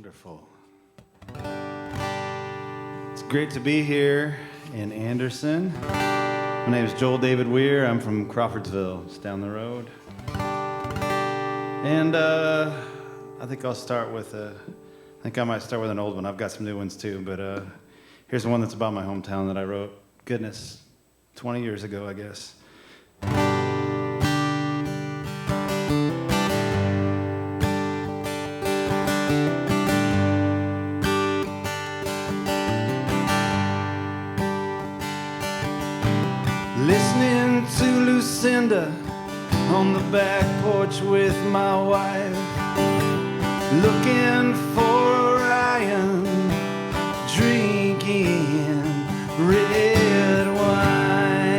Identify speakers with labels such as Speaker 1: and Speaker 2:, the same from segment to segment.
Speaker 1: Wonderful. It's great to be here in Anderson. My name is Joel David Weir. I'm from Crawfordsville, just down the road. And I think I might start with an old one. I've got some new ones too, but here's one that's about my hometown that I wrote, goodness, 20 years ago, I guess. Listening to Lucinda on the back porch with my wife, looking for Ryan, drinking red wine.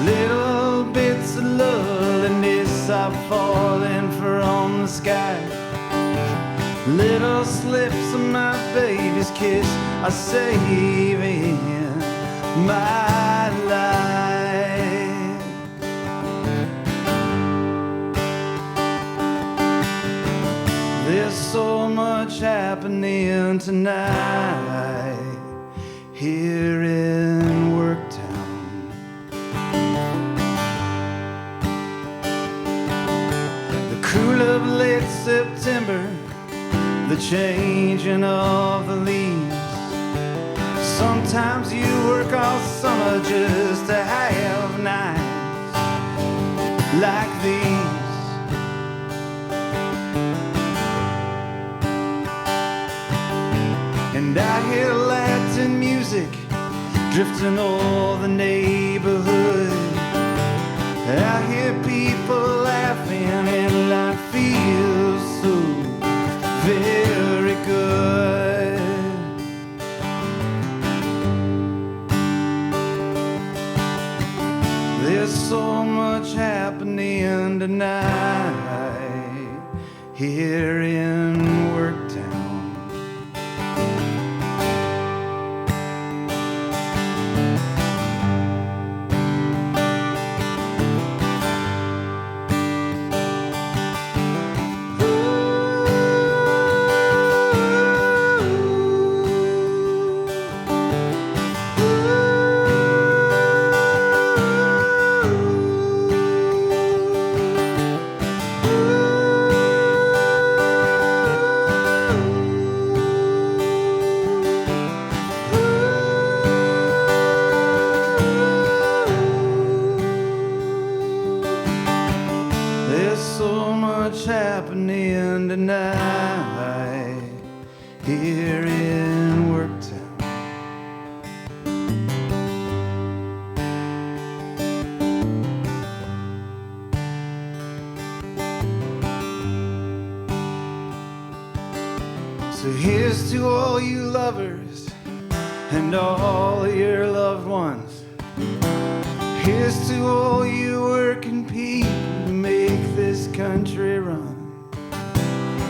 Speaker 1: Little bits of loneliness are falling from the sky. Little slips of my baby's kiss are saving my life. There's so much happening tonight here in Worktown. The cool of late September, the changing of the leaves. Sometimes you work all summer just to have nights like these. And I hear Latin music drifting over the neighborhood. I hear people laughing and life feels so very good. There's so much happening tonight here in Worktown. Happening tonight here in Worktown. So here's to all you lovers and all your loved ones. Here's to all you working people who make this country run.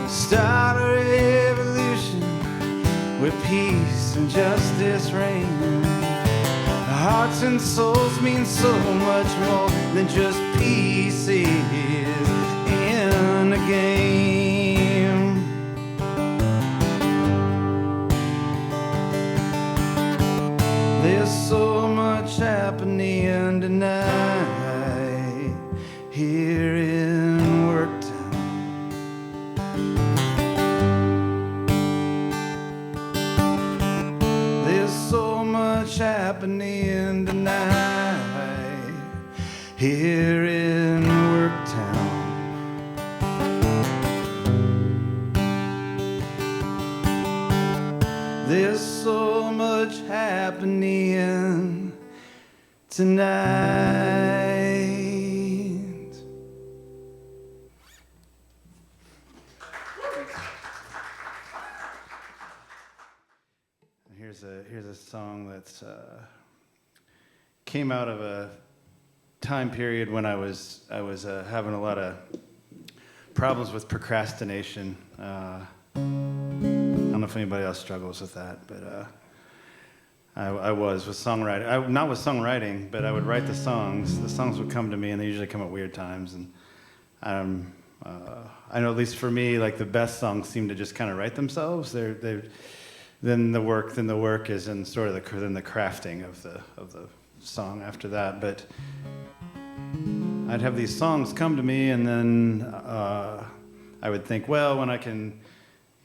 Speaker 1: Start a revolution where peace and justice reign. Hearts and souls mean so much more than just pieces in a game. There's so much happening tonight here in Worktown. Happening tonight here in Worktown. There's so much happening tonight. Here's a song that's came out of a time period when I was having a lot of problems with procrastination. I don't know if anybody else struggles with that, but I was with songwriting. Not with songwriting, but I would write the songs. The songs would come to me, and they usually come at weird times. And I know at least for me, like the best songs seem to just kind of write themselves. Then the work is in sort of the crafting of the song after that. But I'd have these songs come to me, and then I would think, well, when I can,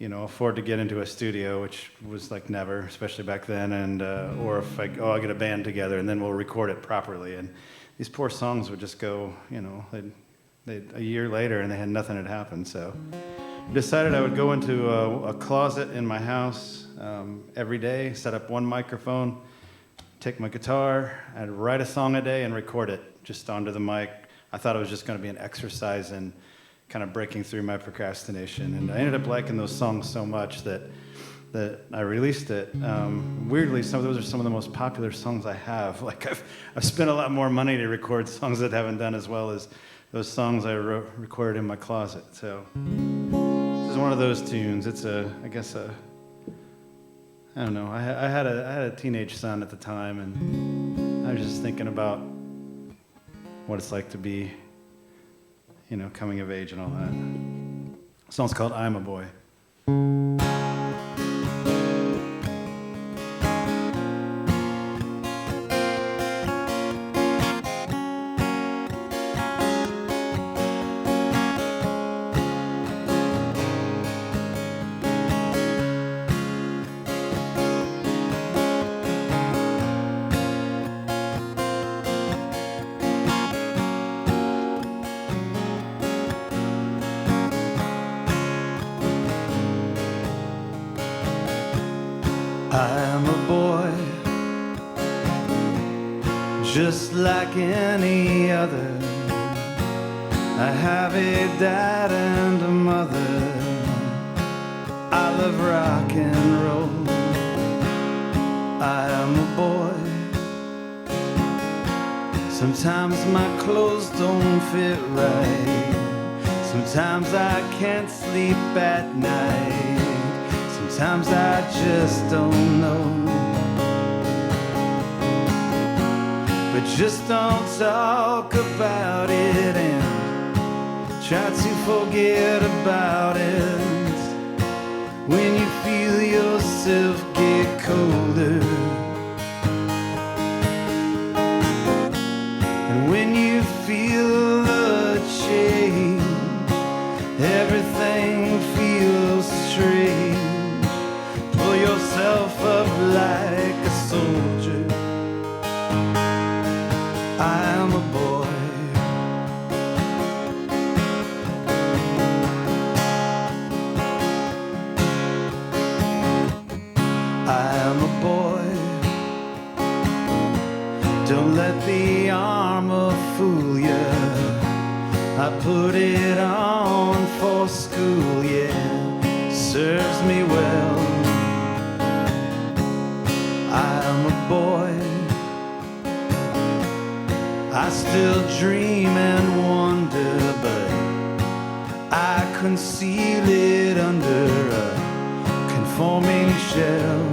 Speaker 1: afford to get into a studio, which was like never, especially back then, and or if I'll get a band together, and then we'll record it properly. And these poor songs would just go, they'd a year later, and they had nothing had happened. So I decided I would go into a closet in my house every day, set up one microphone, take my guitar, I'd write a song a day and record it just onto the mic. I thought it was just going to be an exercise in kind of breaking through my procrastination. And I ended up liking those songs so much that I released it. Weirdly, those are some of the most popular songs I have. Like I've spent a lot more money to record songs that haven't done as well as those songs I recorded in my closet. So this is one of those tunes. It's I don't know. I had a teenage son at the time, and I was just thinking about what it's like to be, coming of age and all that. The song's called "I'm a Boy." I'm a boy, just like any other. I have a dad and a mother. I love rock and roll. I am a boy. Sometimes my clothes don't fit right. Sometimes I can't sleep at night. Sometimes I just don't know. But just don't talk about it and try to forget about it. When you feel yourself get colder, and when you feel the change, everything feels strange. Pull yourself up like a soldier. I am a boy. I am a boy. Don't let the armor fool ya. I put it on for school, yeah, serves me well. I am a boy. I still dream and wonder, but I conceal it under a conforming shell.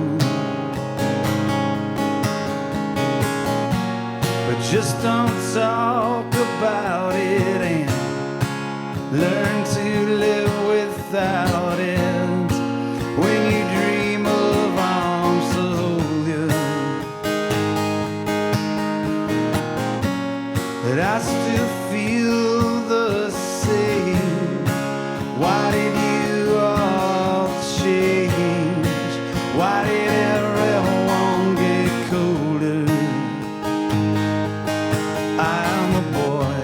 Speaker 1: But just don't talk about it and learn to live without it. When you dream of arms to hold you, but I still feel the same. Why did you all change? Why did everyone get colder? I am a boy.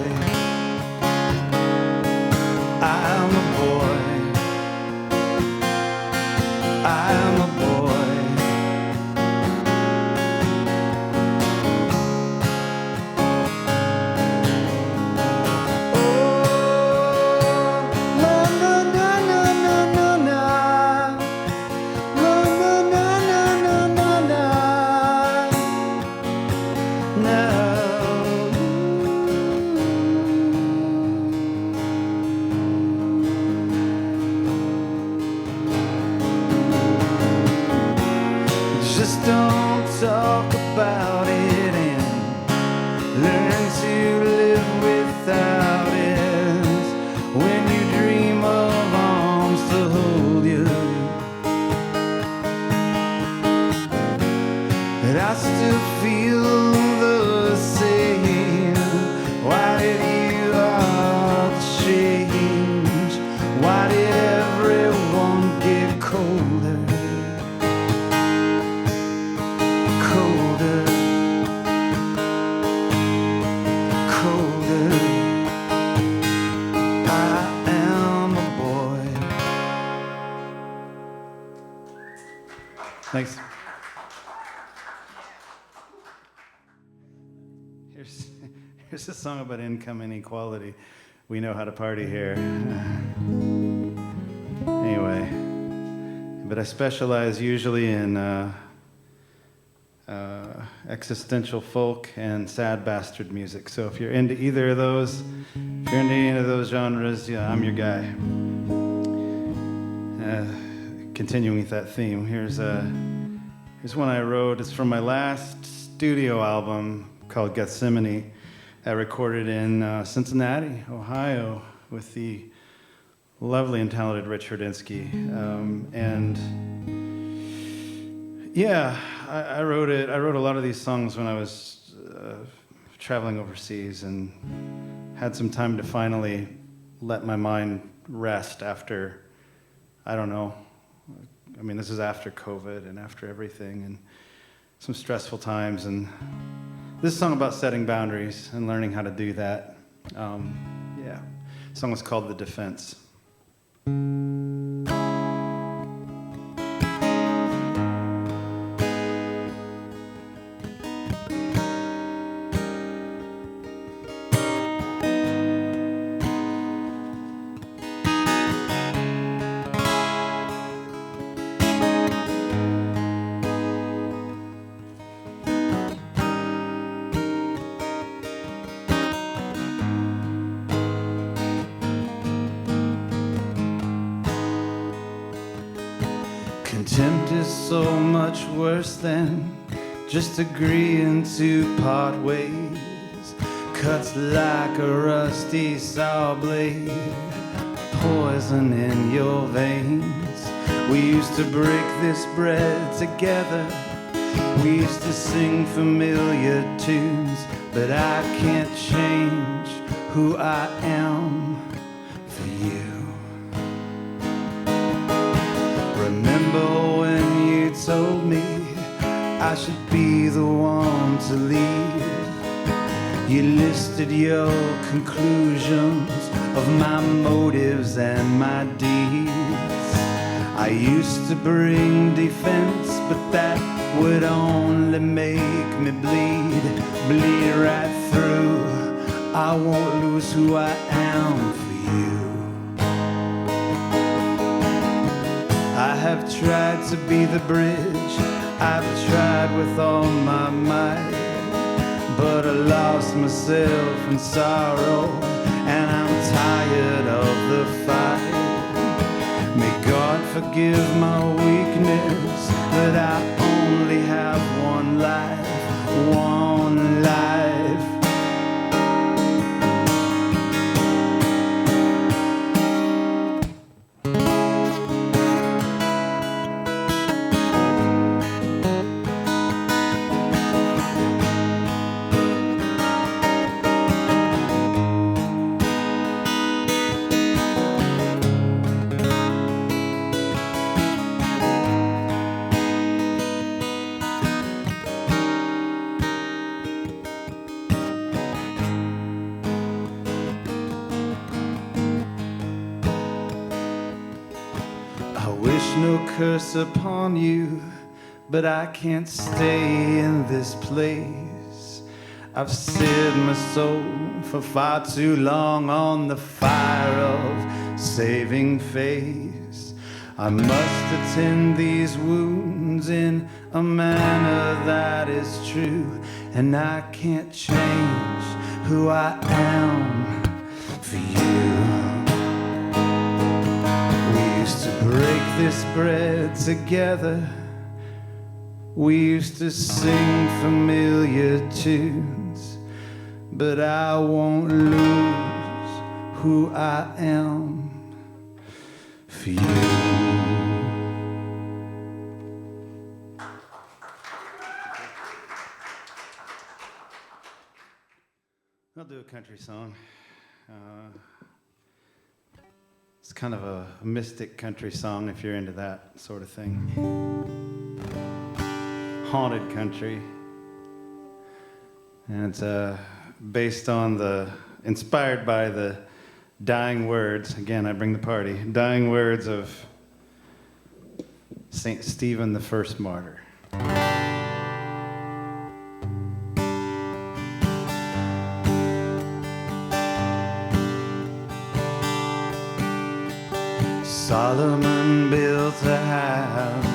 Speaker 1: Thanks. Here's a song about income inequality. We know how to party here. Anyway, but I specialize usually in existential folk and sad bastard music. So if you're into either of those, if you're into any of those genres, yeah, I'm your guy. Continuing with that theme, here's one I wrote. It's from my last studio album called Gethsemane. I recorded in Cincinnati, Ohio, with the lovely and talented Rich Herdinsky. And yeah, I wrote it. I wrote a lot of these songs when I was traveling overseas and had some time to finally let my mind rest after, I don't know, I mean, this is after COVID and after everything and some stressful times. And this is a song about setting boundaries and learning how to do that. Yeah, the song was called The Defense. Contempt is so much worse than just agreeing to part ways. Cuts like a rusty saw blade, poison in your veins. We used to break this bread together. We used to sing familiar tunes, but I can't change who I am for you. Remember when you told me I should be the one to leave? You listed your conclusions of my motives and my deeds. I used to bring defense, but that would only make me bleed right through. I won't lose who I am for you. I have tried to be the bridge, I've tried with all my might, but I lost myself in sorrow, and I'm tired of the fight. May God forgive my weakness, that I only have one life, one life. No curse upon you, but I can't stay in this place. I've seared my soul for far too long on the fire of saving face. I must attend these wounds in a manner that is true, and I can't change who I am for you. To break this bread together, we used to sing familiar tunes, but I won't lose who I am for you. I'll do a country song. It's kind of a mystic country song if you're into that sort of thing. Haunted country. And it's inspired by the dying words, again, I bring the party, dying words of St. Stephen the First Martyr. Solomon built a house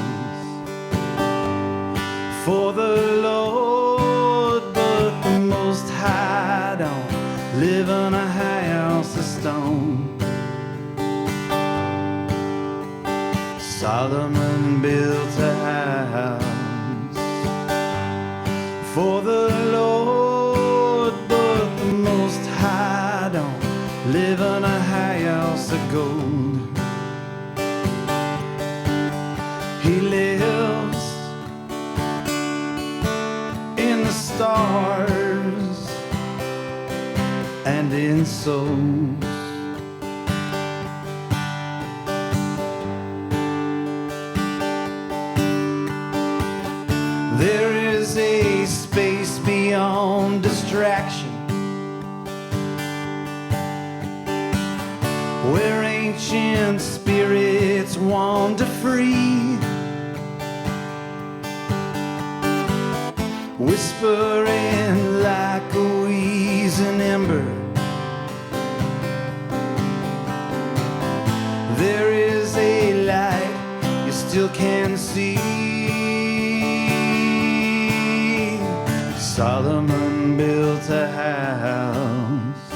Speaker 1: for the Lord, but the Most High don't live in a house of stone. Solomon built a house for the Lord, but the Most High don't live in a house of gold. He lives in the stars and in souls. There is a space beyond distraction where ancient spirits wander free, whispering like a wheezing ember. There is a light you still can see. Solomon built a house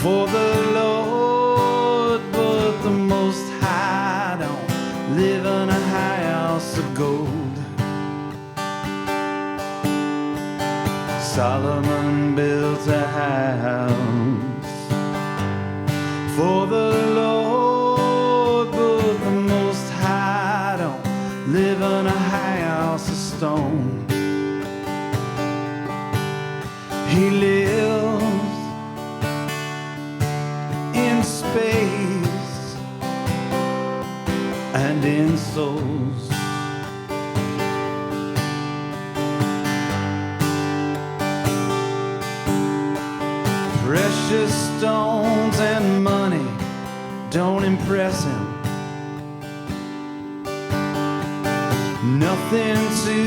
Speaker 1: for the Lord, but the Most High don't live in a house of gold. Solomon built a house for the Lord, but the Most High don't live in a house of stone. He lives in space and in souls. Precious stones and money don't impress him. Nothing to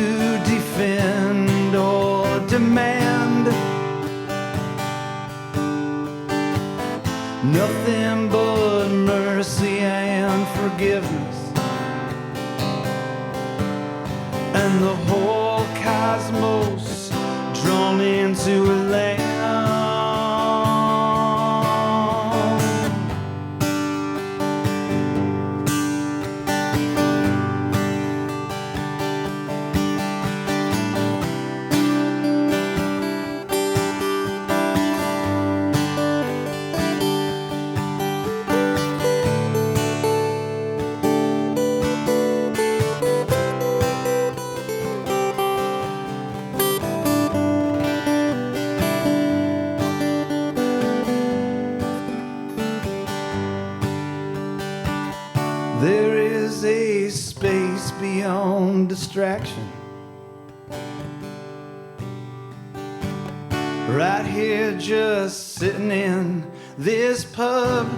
Speaker 1: defend or demand. Nothing but mercy and forgiveness, and the whole cosmos drawn into a lamb. There is a space beyond distraction, right here just sitting in this pub.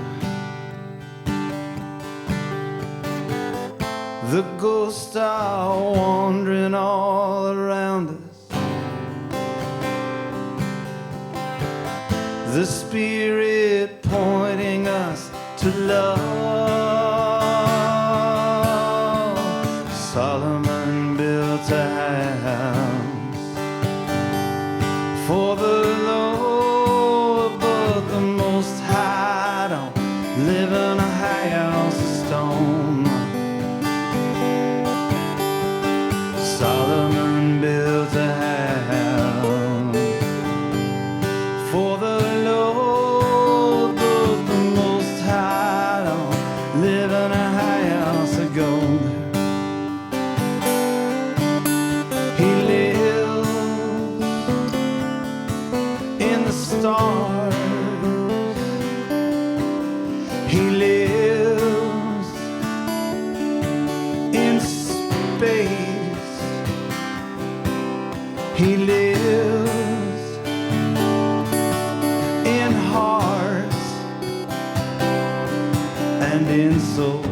Speaker 1: The ghosts are wandering all around us. The spirit pointing us to love. Solomon built a house for the Lord, but the Most High don't live in a house of stone. Solomon built a house for the Lord, but the Most High don't live in a house of gold. Stars. He lives in space. He lives in hearts and in souls.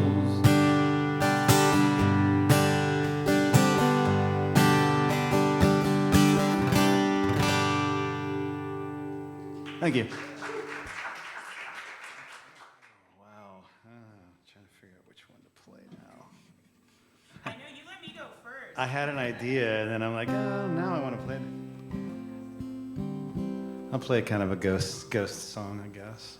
Speaker 1: Thank you. Wow. Trying to figure out which one to play now.
Speaker 2: I know you let me go first.
Speaker 1: I had an idea, and then I'm like, oh, now I want to play it. I'll play kind of a ghost song, I guess.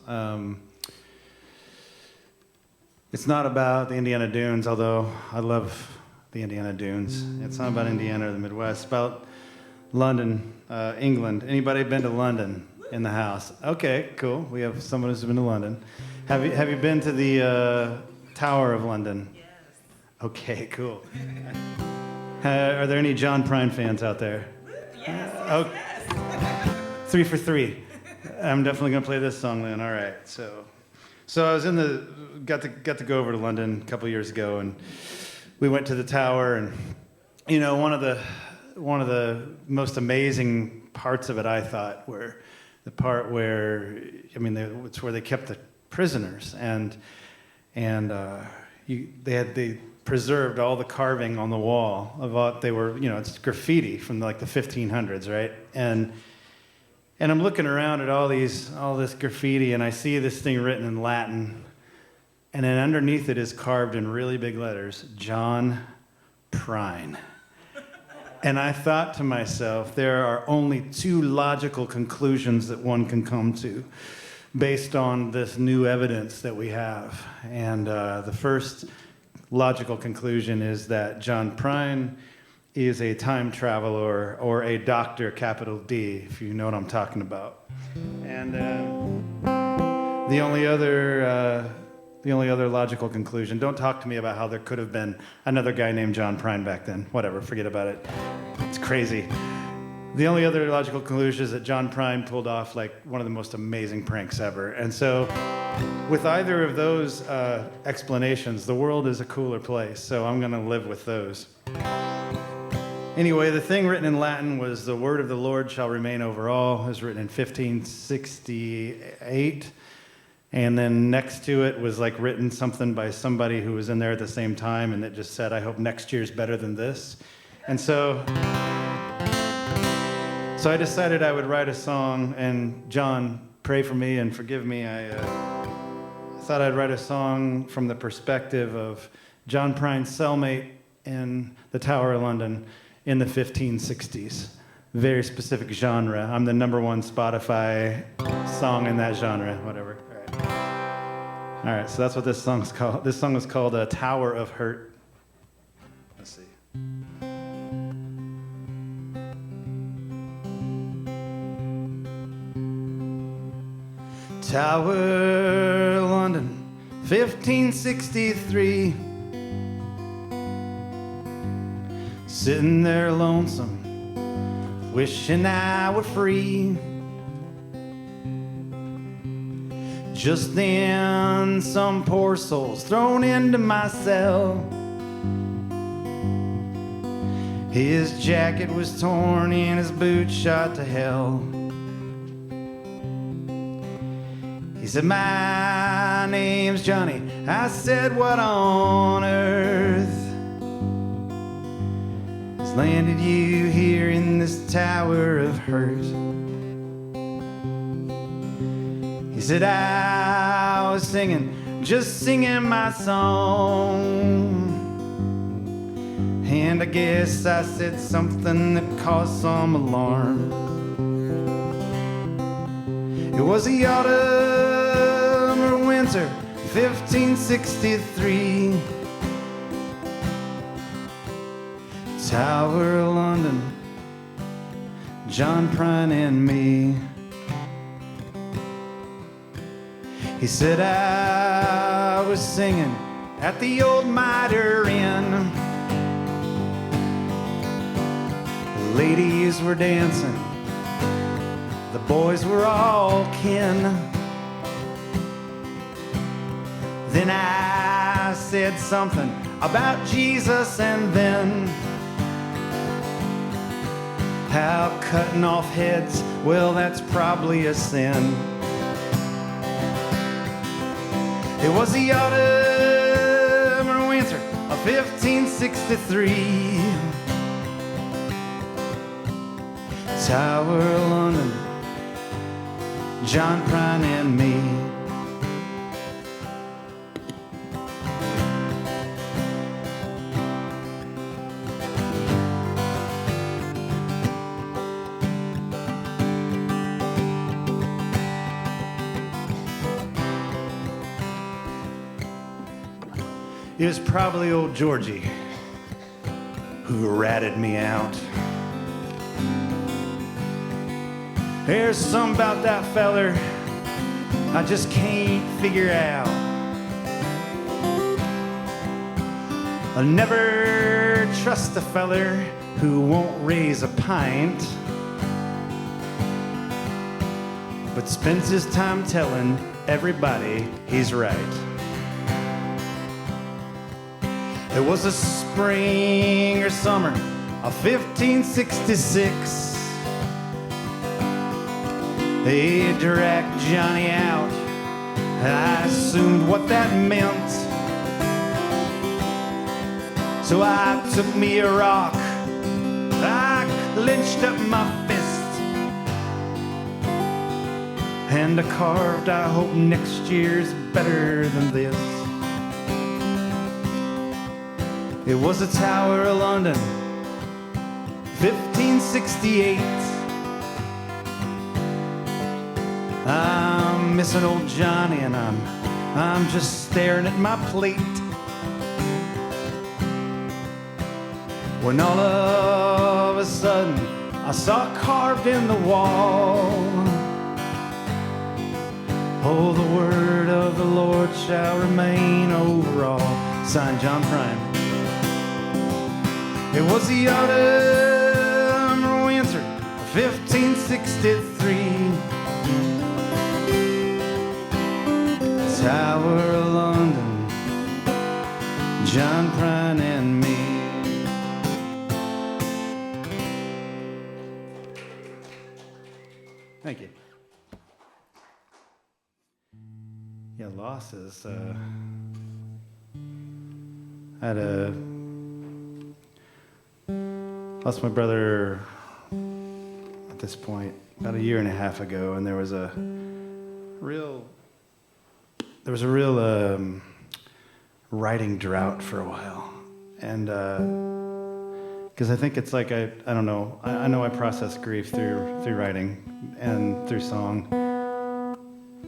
Speaker 1: It's not about the Indiana Dunes, although I love the Indiana Dunes. It's not about Indiana or the Midwest. It's about London, England. Anybody been to London in the house? Okay, cool. We have someone who's been to London. Have you been to the Tower of London?
Speaker 2: Yes.
Speaker 1: Okay, cool. Are there any John Prine fans out there?
Speaker 2: Yes.
Speaker 1: 3 for 3. I'm definitely gonna play this song then. All right. So I was got to go over to London a couple years ago, and we went to the Tower, and you know, one of the most amazing parts of it, I thought, were the part where, I mean, it's where they kept the prisoners, and they preserved all the carving on the wall of what they were, you know, it's graffiti from like the 1500s, right? And I'm looking around at all this graffiti, and I see this thing written in Latin, and then underneath it is carved in really big letters, John Prine. And I thought to myself, there are only 2 logical conclusions that one can come to based on this new evidence that we have. And the first logical conclusion is that John Prine is a time traveler or a doctor, capital D, if you know what I'm talking about. And the only other logical conclusion, don't talk to me about how there could have been another guy named John Prine back then. Whatever, forget about it. It's crazy. The only other logical conclusion is that John Prine pulled off like one of the most amazing pranks ever. And so with either of those explanations, the world is a cooler place. So I'm gonna live with those. Anyway, the thing written in Latin was, the word of the Lord shall remain over all. It was written in 1568. And then next to it was like written something by somebody who was in there at the same time, and it just said, I hope next year's better than this. And so I decided I would write a song, and John, pray for me and forgive me. I thought I'd write a song from the perspective of John Prine's cellmate in the Tower of London in the 1560s. Very specific genre. I'm the #1 Spotify song in that genre, whatever. All right, so that's what this song's called. This song is called Tower of Hurt. Let's see. Tower, London, 1563. Sitting there lonesome, wishing I were free. Just then, some poor soul's thrown into my cell. His jacket was torn and his boots shot to hell. He said, my name's Johnny. I said, what on earth has landed you here in this tower of hurt? He said, I was singing, just singing my song. And I guess I said something that caused some alarm. It was the autumn or winter, 1563. Tower of London, John Prine and me. He said I was singing at the old Mitre Inn. The ladies were dancing, the boys were all kin. Then I said something about Jesus, and then how cutting off heads, well, that's probably a sin. It was the autumn or winter of 1563. Tower of London, John Prine and me. It was probably old Georgie who ratted me out. There's something about that feller I just can't figure out. I'll never trust a feller who won't raise a pint, but spends his time telling everybody he's right. It was a spring or summer of 1566. They dragged Johnny out. I assumed what that meant. So I took me a rock. I clenched up my fist. And I carved, I hope next year's better than this. It was the Tower of London, 1568. I'm missing old Johnny and I'm just staring at my plate. When all of a sudden I saw carved in the wall, oh, the word of the Lord shall remain over all. Signed, John Prine. It was the autumn or winter of 1563. Tower of London, John Prine and me. Thank you. Yeah, losses. I had lost my brother at this point about 1.5 years ago, and there was a real writing drought for a while, and because I think it's like I don't know, I know I process grief through writing and through song,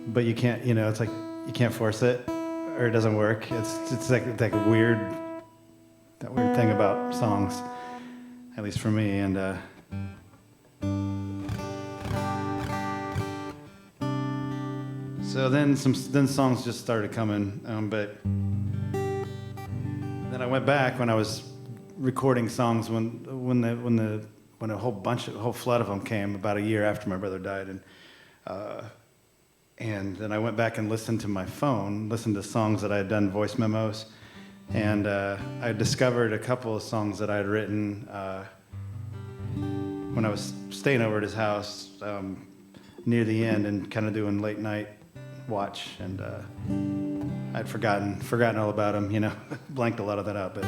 Speaker 1: but you can't, it's like you can't force it or it doesn't work. It's like a weird thing about songs, at least for me. And so then songs just started coming, but then I went back when I was recording songs when a whole flood of them came about 1 year after my brother died, and then I went back and listened to my phone, listened to songs that I had done voice memos, and I discovered a couple of songs that I had written when I was staying over at his house near the end and kind of doing late night watch, and I'd forgotten all about them, blanked a lot of that out. But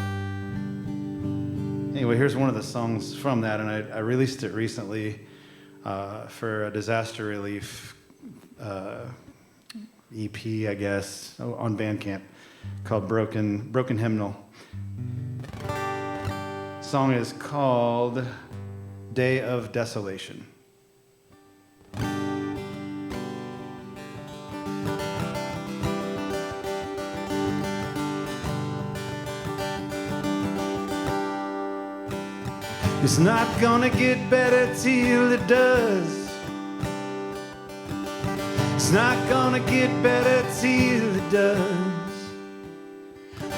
Speaker 1: anyway, here's one of the songs from that, and I released it recently for a disaster relief EP, I guess, on Bandcamp, called Broken Hymnal. The song is called Day of Desolation. It's not gonna get better till it does. It's not gonna get better till it does.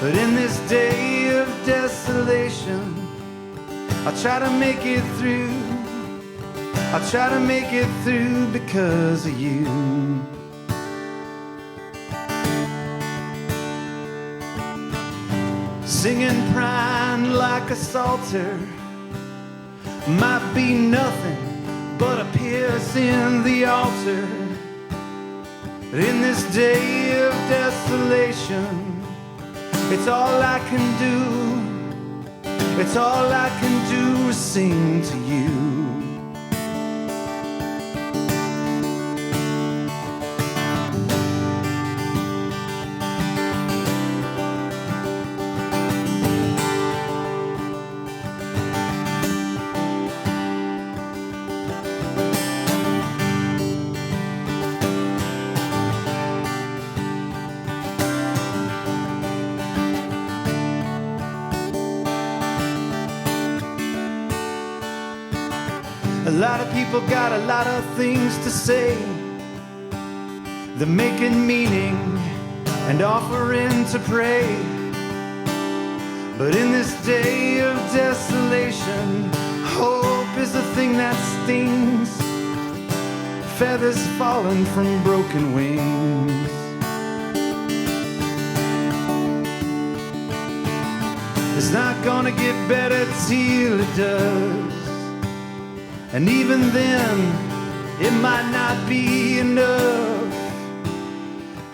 Speaker 1: But in this day of desolation, I'll try to make it through. I'll try to make it through because of you. Singing Prine like a psalter might be nothing but a pierce in the altar. In this day of desolation, it's all I can do. It's all I can do is sing to you. lot of people got a lot of things to say. They're making meaning and offering to pray. But in this day of desolation, hope is the thing that stings. Feathers falling from broken wings. It's not gonna get better till it does. And even then, it might not be enough.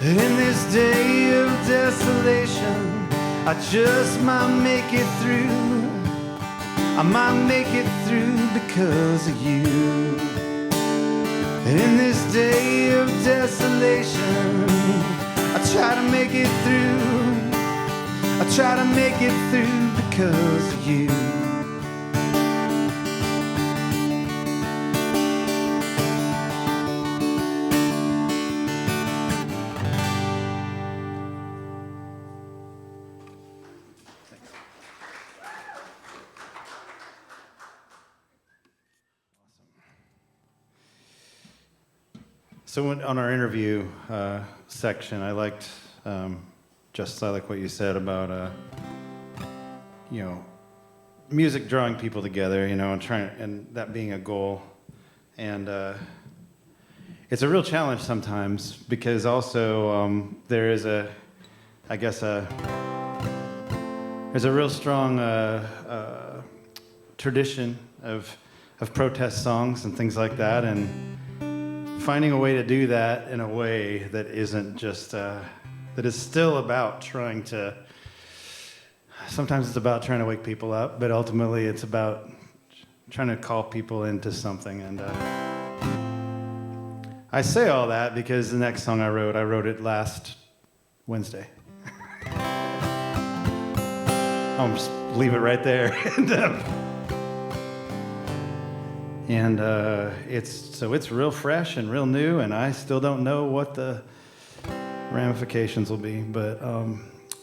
Speaker 1: And in this day of desolation, I just might make it through. I might make it through because of you. And in this day of desolation, I try to make it through. I try to make it through because of you. So on our interview section, I liked I like what you said about music drawing people together, and that being a goal. And it's a real challenge sometimes because also there is there's a real strong tradition of protest songs and things like that, and finding a way to do that in a way that isn't just that is still about trying to. Sometimes it's about trying to wake people up, but ultimately it's about trying to call people into something. And I say all that because the next song I wrote it last Wednesday. I'll just leave it right there. And it's real fresh and real new, and I still don't know what the ramifications will be. But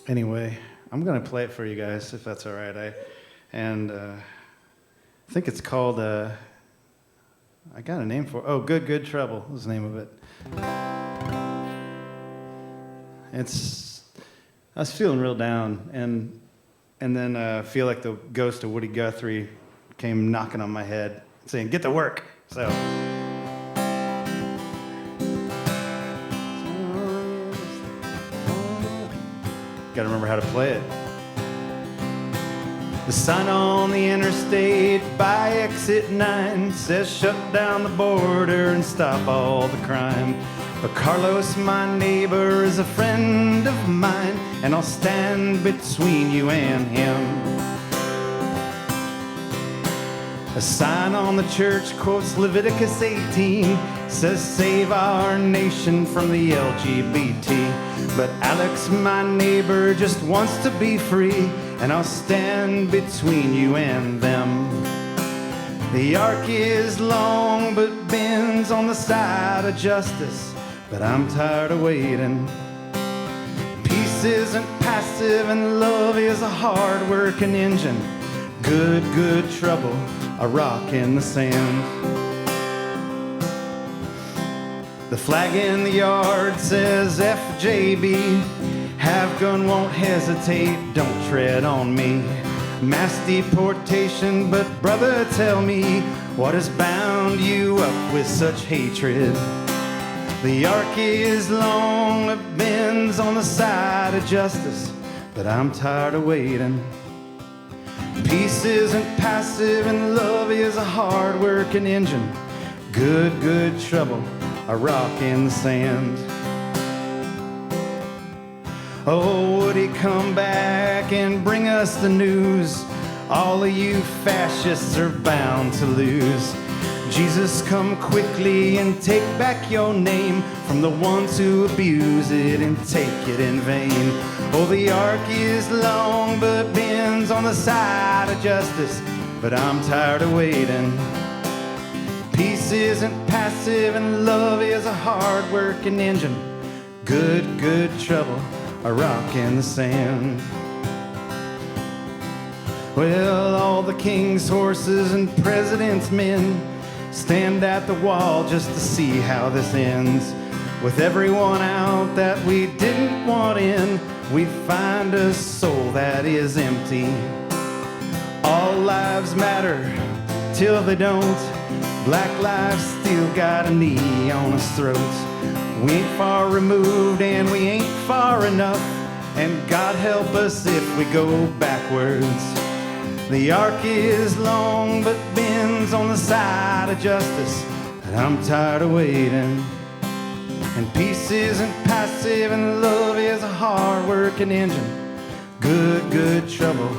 Speaker 1: anyway, I'm going to play it for you guys, if that's all right. I think it's called, I got a name for it. Oh, Good Trouble is the name of it. I was feeling real down, and then I feel like the ghost of Woody Guthrie came knocking on my head, saying, "Get to work." So. Gotta remember how to play it. The sign on the interstate by exit 9 says shut down the border and stop all the crime. But Carlos, my neighbor, is a friend of mine, and I'll stand between you and him. A sign on the church quotes Leviticus 18, says save our nation from the LGBT. But Alex, my neighbor, just wants to be free, and I'll stand between you and them. The arc is long but bends on the side of justice, but I'm tired of waiting. Peace isn't passive and love is a hard-working engine. Good trouble, a rock in the sand. The flag in the yard says FJB. Have gun, won't hesitate, don't tread on me. Mass deportation, but brother, tell me, what has bound you up with such hatred? The arc is long, it bends on the side of justice, but I'm tired of waiting. Peace isn't passive and love is a hard-working engine. Good trouble, a rock in the sand. Oh, would he come back and bring us the news? All of you fascists are bound to lose. Jesus, come quickly and take back your name from the ones who abuse it and take it in vain. Oh, the arc is long but bends on the side of justice, but I'm tired of waiting. Peace isn't passive and love is a hard-working engine. Good trouble, a rock in the sand. Well, all the king's horses and president's men stand at the wall just to see how this ends. With everyone out that we didn't want in, we find a soul that is empty. All lives matter till they don't. Black lives still got a knee on his throat. We ain't far removed and we ain't far enough, and God help us if we go backwards. The arc is long but bends on the side of justice, and I'm tired of waiting. And peace isn't passive and love is a hard-working engine. Good trouble,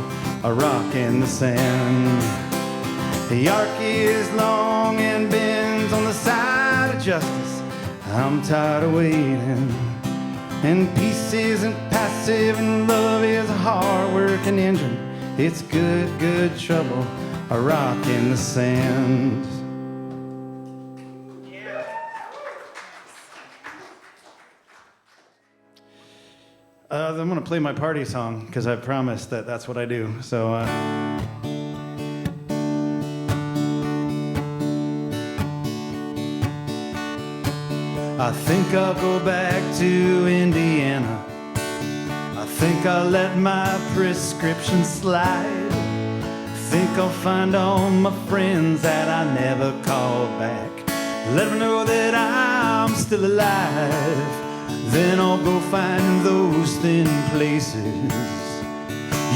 Speaker 1: a rock in the sand. The arc is long and bends on the side of justice. I'm tired of waiting. And peace isn't passive and love is a hard-working engine. It's good trouble, a rock in the sand. I'm going to play my party song because I promised that that's what I do. So, I think I'll go back to Indiana. I think I'll let my prescription slide. Think I'll find all my friends that I never called back. Let them know that I'm still alive. Then I'll go find those thin places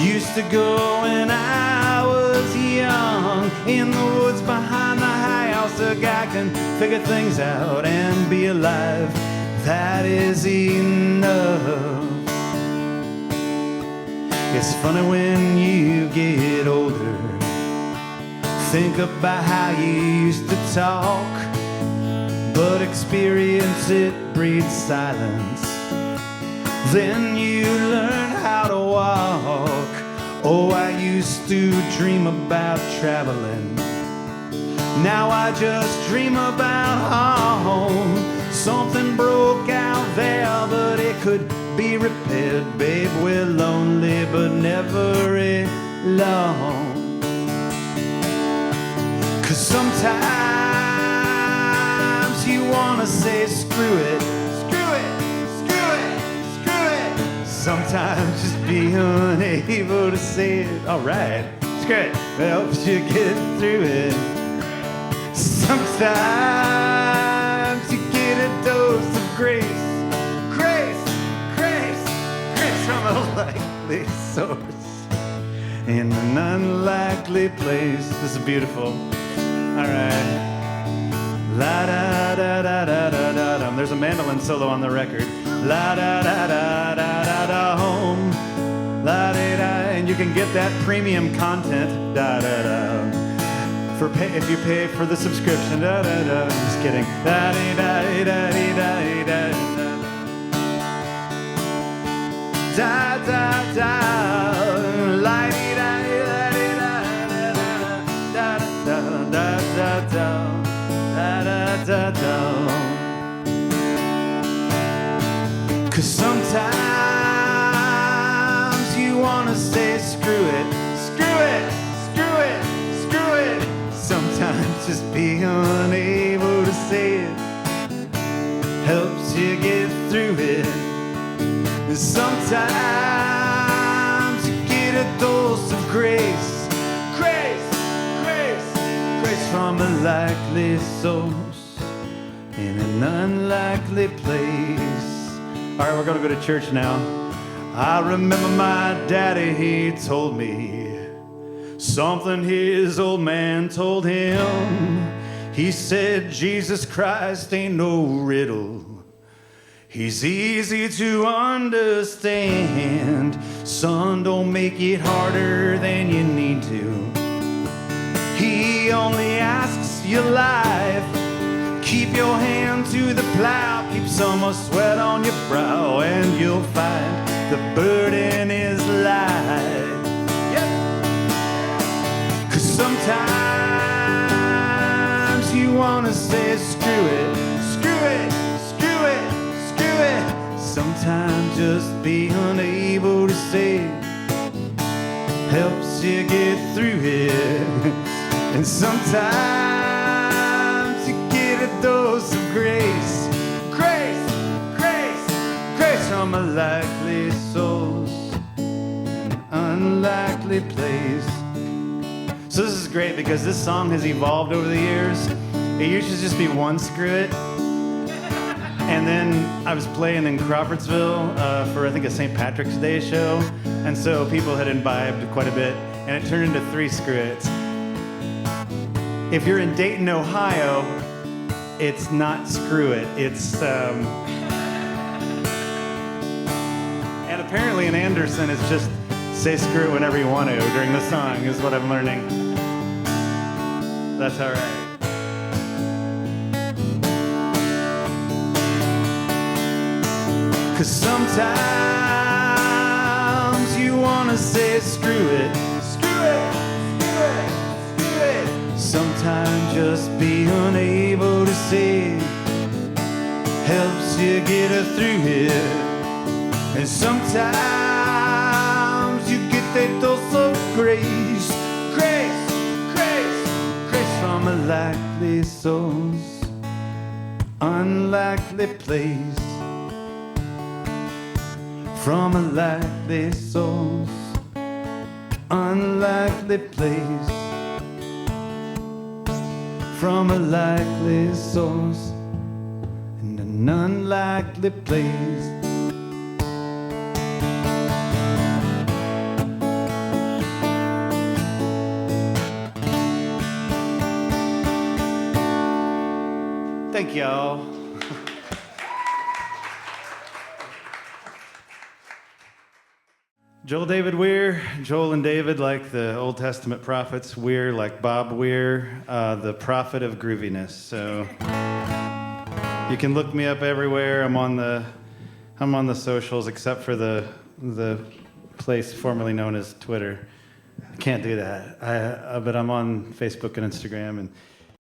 Speaker 1: used to go when I was young. In the woods behind the house, a guy can figure things out and be alive. That is enough. It's funny when you get older. Think about how you used to talk, but experience it breeds silence. Then you learn how to walk. Oh, I used to dream about traveling. Now I just dream about home. Something broke out there, but it could be repaired. Babe, we're lonely, but never alone. 'Cause sometimes you wanna say screw it, screw it, screw it, screw it. Sometimes just be unable to say it. All right, screw it, helps you get through it. Sometimes you get a dose of grace, grace, grace, grace from a likely source in an unlikely place. This is beautiful. All right. La da da da da da da da. There's a mandolin solo on the record. La da da da da da da home. La da da. And you can get that premium content. Da da da. For pay if you pay for the subscription. Da da da. Just kidding. Da da da da da da da da da. La da da da da da da da. Cause sometimes you wanna say screw it, screw it, screw it, screw it. Sometimes just being unable to say it helps you get through it. And sometimes you get a dose of grace, grace, grace, grace from a likely source in an unlikely place. All right, we're going to go to church now. I remember my daddy, he told me something his old man told him. He said, Jesus Christ ain't no riddle. He's easy to understand. Son, don't make it harder than you need to. He only asks your life. Keep your hand to the plow, keep some sweat on your brow, and you'll find the burden is light. Yep. 'Cause sometimes you wanna say screw it, screw it, screw it, screw it. Sometimes just being unable to say it helps you get through it. And sometimes grace, grace, grace, grace from unlikely souls, an unlikely place. So this is great because this song has evolved over the years. It used to just be one screw it. And then I was playing in Crawfordsville for, I think, a St. Patrick's Day show. And so people had imbibed quite a bit, and it turned into 3 screw it's. If you're in Dayton, Ohio, it's not screw it. It's, and apparently in Anderson, it's just say screw it whenever you want to during the song, is what I'm learning. That's all right. 'Cause sometimes you wanna say screw it, screw it, screw it, screw it. Sometimes just being unable to say helps you get her through it. And sometimes you get that dose of grace, grace, grace, grace from unlikely souls, unlikely place. From unlikely souls, unlikely place. From unlikely souls, in an unlikely place. Thank y'all. Joel David Weir, Joel and David like the Old Testament prophets, Weir like Bob Weir, the prophet of grooviness. So you can look me up everywhere. I'm on the socials except for the place formerly known as Twitter. I can't do that. But I'm on Facebook and Instagram, and